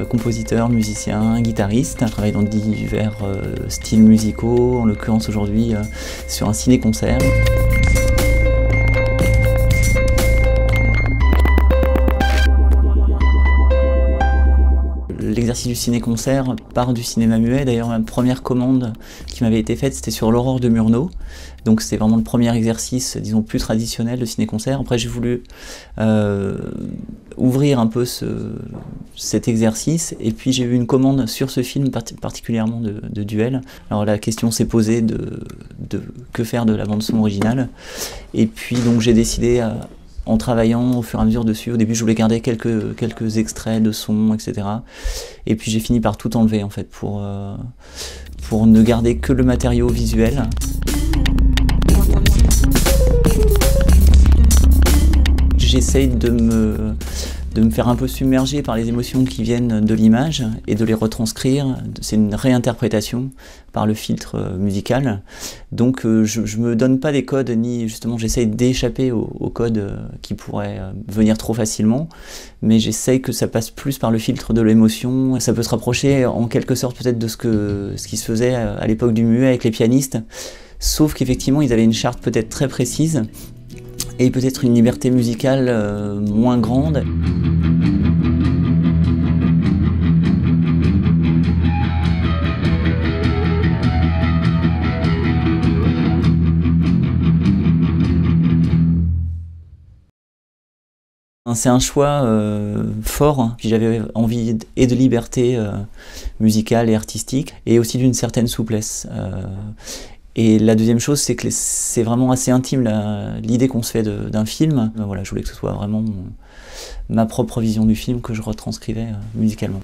compositeur, musicien, guitariste. Je travaille dans divers styles musicaux, en l'occurrence aujourd'hui sur un ciné-concert. L'exercice du ciné-concert part du cinéma muet. D'ailleurs, ma première commande qui m'avait été faite, c'était sur l'Aurore de Murnau. Donc c'était vraiment le premier exercice, disons, plus traditionnel de ciné-concert. Après, j'ai voulu ouvrir un peu cet exercice. Et puis j'ai eu une commande sur ce film particulièrement de Duel. Alors la question s'est posée de que faire de la bande-son originale. Et puis donc j'ai décidé en travaillant au fur et à mesure dessus. Au début, je voulais garder quelques extraits de sons, etc. Et puis j'ai fini par tout enlever, en fait, pour ne garder que le matériau visuel. J'essaye de me faire un peu submerger par les émotions qui viennent de l'image et de les retranscrire. C'est une réinterprétation par le filtre musical. Donc je me donne pas des codes, ni justement j'essaye d'échapper aux codes qui pourraient venir trop facilement, mais j'essaye que ça passe plus par le filtre de l'émotion. Ça peut se rapprocher en quelque sorte peut-être de ce qui se faisait à l'époque du muet avec les pianistes, sauf qu'effectivement ils avaient une charte peut-être très précise, et peut-être une liberté musicale moins grande. C'est un choix fort, puis j'avais envie et de liberté musicale et artistique, et aussi d'une certaine souplesse. Et la deuxième chose, c'est que c'est vraiment assez intime l'idée qu'on se fait d'un film. Voilà, je voulais que ce soit vraiment ma propre vision du film que je retranscrivais musicalement.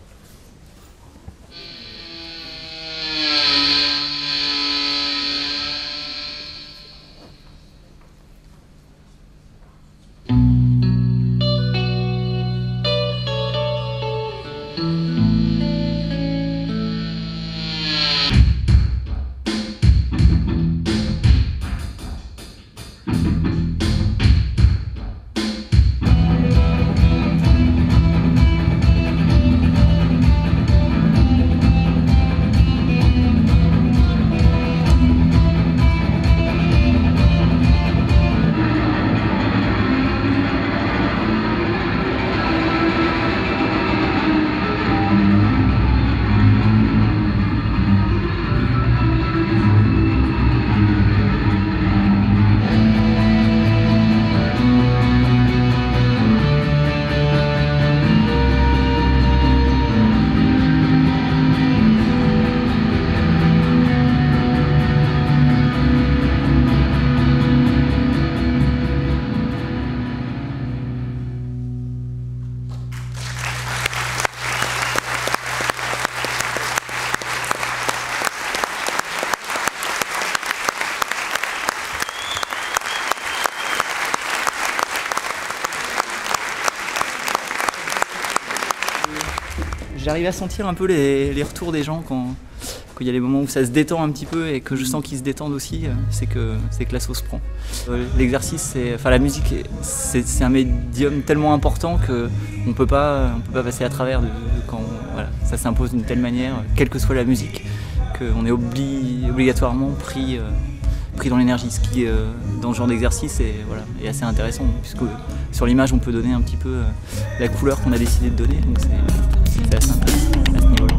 J'arrive à sentir un peu les retours des gens quand il y a des moments où ça se détend un petit peu et que je sens qu'ils se détendent aussi, c'est que la sauce prend. L'exercice, la musique, c'est un médium tellement important qu'on peut pas passer à travers quand voilà, ça s'impose d'une telle manière, quelle que soit la musique, qu'on est obligatoirement pris dans l'énergie, ce qui dans ce genre d'exercice est assez intéressant, puisque sur l'image on peut donner un petit peu la couleur qu'on a décidé de donner, donc c'est assez intéressant à ce niveau-là.